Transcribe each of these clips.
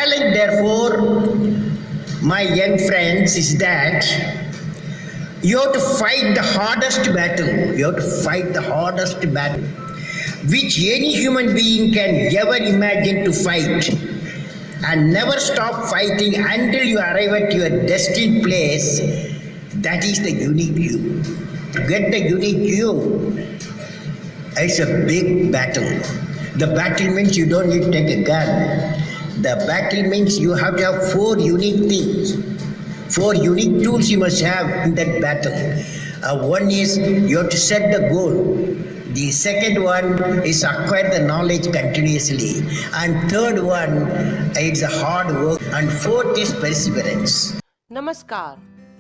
challenge, therefore, my young friends, is that you have to fight the hardest battle. You have to fight the hardest battle which any human being can ever imagine to fight, and never stop fighting until you arrive at your destined place. That is the unique you. To get the unique you, it's a big battle. The battle means you don't need to take a gun. The battle means you have to have 4 unique things. 4 unique tools you must have in that battle. One is you have to set the goal. The second one is acquire the knowledge continuously. And third one is the hard work. And fourth is perseverance. नमस्कार,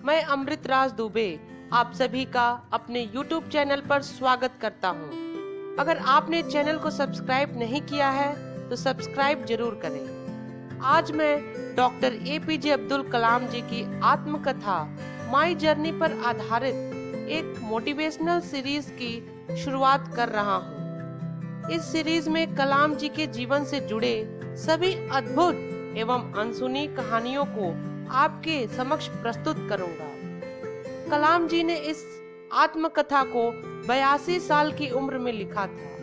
मैं अमृत राज दुबे आप सभी का अपने YouTube channel पर स्वागत करता हूं। अगर आपने चैनल को सब्सक्राइब नहीं किया है तो सब्सक्राइब जरूर करें। आज मैं डॉक्टर APJ अब्दुल कलाम जी की आत्मकथा माई जर्नी पर आधारित एक मोटिवेशनल सीरीज की शुरुआत कर रहा हूँ। इस सीरीज में कलाम जी के जीवन से जुड़े सभी अद्भुत एवं अनसुनी कहानियों को आपके समक्ष प्रस्तुत करूंगा। कलाम जी ने इस आत्मकथा को 82 साल की उम्र में लिखा था।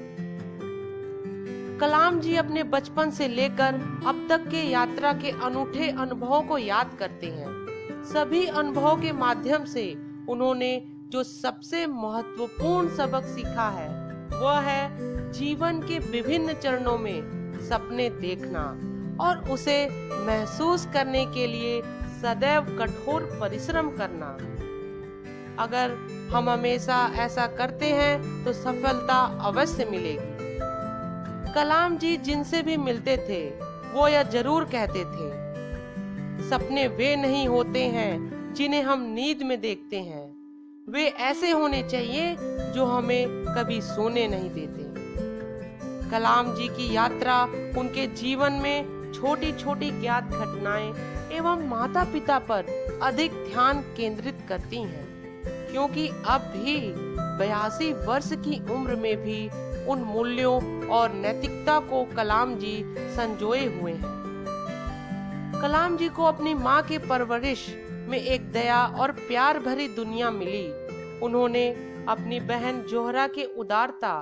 कलाम जी अपने बचपन से लेकर अब तक के यात्रा के अनूठे अनुभवों को याद करते हैं। सभी अनुभवों के माध्यम से उन्होंने जो सबसे महत्वपूर्ण सबक सीखा है वह है जीवन के विभिन्न चरणों में सपने देखना और उसे महसूस करने के लिए सदैव कठोर परिश्रम करना। अगर हम हमेशा ऐसा करते हैं तो सफलता अवश्य मिलेगी। कलाम जी जिनसे भी मिलते थे वो यह जरूर कहते थे, सपने वे नहीं होते हैं जिन्हें हम नींद में देखते हैं, वे ऐसे होने चाहिए जो हमें कभी सोने नहीं देते। कलाम जी की यात्रा उनके जीवन में छोटी छोटी ज्ञात घटनाएं एवं माता पिता पर अधिक ध्यान केंद्रित करती हैं, क्योंकि अब भी 82 वर्ष की उम्र में भी उन मूल्यों और नैतिकता को कलाम जी संजोए हुए हैं। कलाम जी को अपनी माँ के परवरिश में एक दया और प्यार भरी दुनिया मिली। उन्होंने अपनी बहन जोहरा के उदारता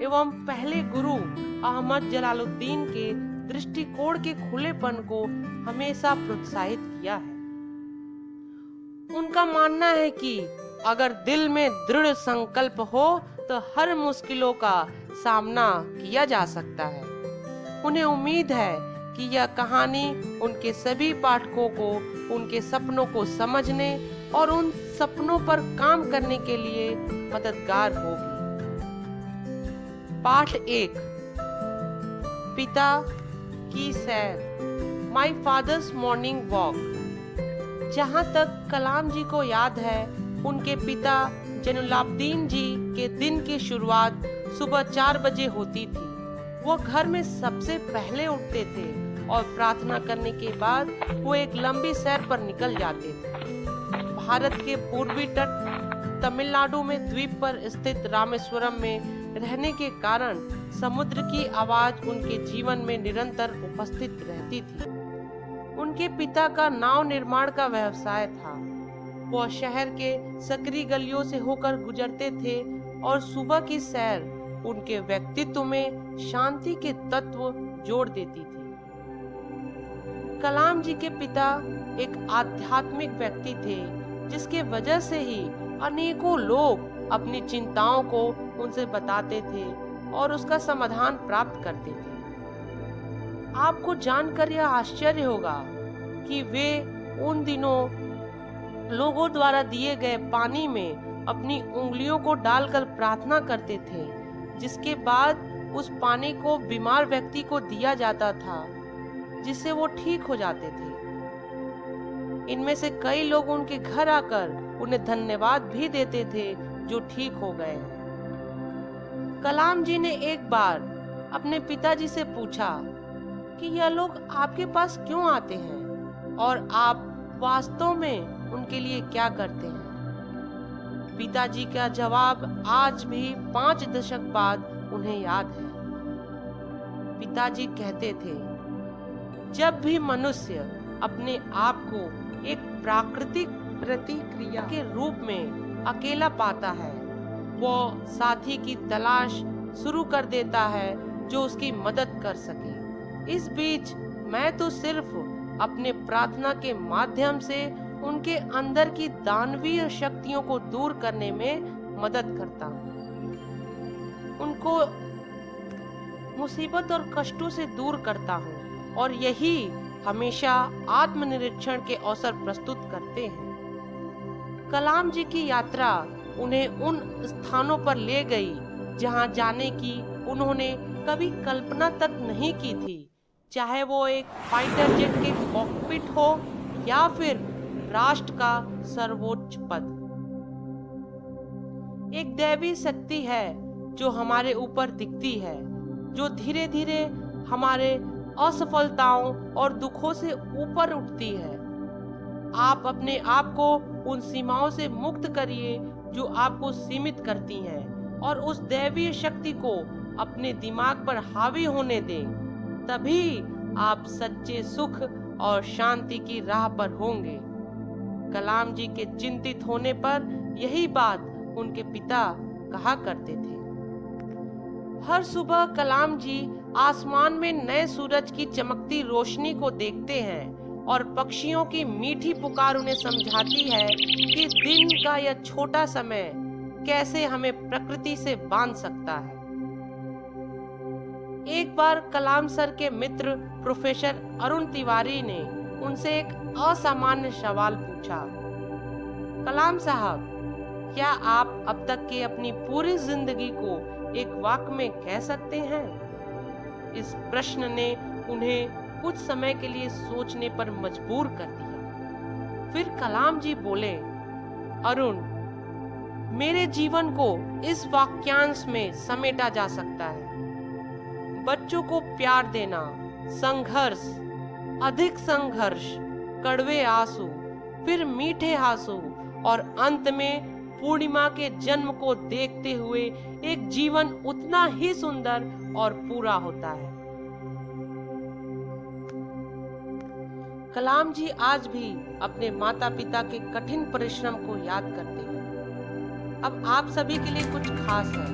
एवं पहले गुरु अहमद जलालुद्दीन के दृष्टिकोण के खुलेपन को हमेशा प्रोत्साहित किया है। उनका मानना है कि अगर दिल में दृढ़ संकल्प हो तो हर मुश्किलों का सामना किया जा सकता है। उन्हें उम्मीद है कि यह कहानी उनके सभी पाठकों को उनके सपनों को समझने और उन सपनों पर काम करने के लिए मददगार होगी। पाठ 1, पिता की सैर, माई फादर्स मॉर्निंग वॉक। जहाँ तक कलाम जी को याद है, उनके पिता जैनुलाब्दीन जी के दिन की शुरुआत सुबह 4 बजे होती थी। वो घर में सबसे पहले उठते थे और प्रार्थना करने के बाद वो एक लंबी सैर पर निकल जाते थे। भारत के पूर्वी तट तमिलनाडु में द्वीप पर स्थित रामेश्वरम में रहने के कारण समुद्र की आवाज उनके जीवन में निरंतर उपस्थित रहती थी। उनके पिता का नाव निर्माण का व्यवसाय था। वह शहर के सकरी गलियों से होकर गुजरते थे और सुबह की सैर उनके व्यक्तित्व में शांति के तत्व जोड़ देती थी। कलाम जी के पिता एक आध्यात्मिक व्यक्ति थे, जिसके वजह से ही अनेकों लोग अपनी चिंताओं को उनसे बताते थे और उसका समाधान प्राप्त करते थे। आपको जानकर यह आश्चर्य होगा कि वे उन दिनों लोगों द्वारा दिए गए पानी में अपनी उंगलियों को डालकर प्रार्थना करते थे, जिसके बाद उस पानी को बीमार व्यक्ति को दिया जाता था, जिससे वो ठीक हो जाते थे। इनमें से कई लोग उनके घर आकर उन्हें धन्यवाद भी देते थे जो ठीक हो गए। कलाम जी ने एक बार अपने पिताजी से पूछा कि यह लोग आपके पास क्यों आते हैं और आप वास्तव में उनके लिए क्या करते हैं। पिताजी का जवाब आज भी 5 दशक बाद उन्हें याद है। पिताजी कहते थे, जब भी मनुष्य अपने आप को एक प्राकृतिक प्रतिक्रिया के रूप में अकेला पाता है, वो साथी की तलाश शुरू कर देता है जो उसकी मदद कर सके। इस बीच मैं तो सिर्फ अपने प्रार्थना के माध्यम से उनके अंदर की दानवीय शक्तियों को दूर करने में मदद करता हूँ। उनको मुसीबत और कष्टों से दूर करता हूँ और यही हमेशा आत्मनिरीक्षण के अवसर प्रस्तुत करते हैं। कलाम जी की यात्रा उन्हें उन स्थानों पर ले गई जहां जाने की उन्होंने कभी कल्पना तक नहीं की थी, चाहे वो एक फाइटर जेट के कॉकपिट हो या फिर राष्ट्र का सर्वोच्च पद। एक दैवी शक्ति है जो हमारे ऊपर दिखती है, जो धीरे धीरे हमारे असफलताओं और दुखों से ऊपर उठती है। आप अपने आप को उन सीमाओं से मुक्त करिए जो आपको सीमित करती हैं और उस दैवीय शक्ति को अपने दिमाग पर हावी होने दें। तभी आप सच्चे सुख और शांति की राह पर होंगे। कलाम जी के चिंतित होने पर यही बात उनके पिता कहा करते थे। हर सुबह कलाम जी आसमान में नए सूरज की चमकती रोशनी को देखते हैं और पक्षियों की मीठी पुकार उन्हें समझाती है कि दिन का यह छोटा समय कैसे हमें प्रकृति से बांध सकता है। एक बार कलाम सर के मित्र प्रोफेसर अरुण तिवारी ने उनसे एक असामान्य सवाल पूछा। कलाम साहब, क्या आप अब तक की अपनी पूरी जिंदगी को एक वाक्य में कह सकते हैं? इस प्रश्न ने उन्हें कुछ समय के लिए सोचने पर मजबूर कर दिया। फिर कलाम जी बोले, अरुण, मेरे जीवन को इस वाक्यांश में समेटा जा सकता है। बच्चों को प्यार देना, संघर्ष, अधिक संघर्ष, कड़वे आंसू, फिर मीठे आंसू और अंत में पूर्णिमा के जन्म को देखते हुए एक जीवन उतना ही सुंदर और पूरा होता है। कलाम जी आज भी अपने माता पिता के कठिन परिश्रम को याद करते हैं। अब आप सभी के लिए कुछ खास है।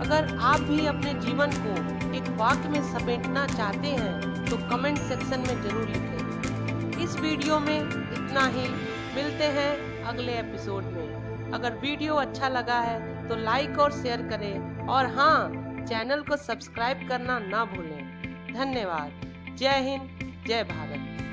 अगर आप भी अपने जीवन को एक वाक्य में समेटना चाहते हैं तो कमेंट सेक्शन में जरूर लिखें। इस वीडियो में इतना ही। मिलते हैं अगले एपिसोड में। अगर वीडियो अच्छा लगा है तो लाइक और शेयर करें और हाँ, चैनल को सब्सक्राइब करना ना भूलें। धन्यवाद। जय हिंद, जय भारत।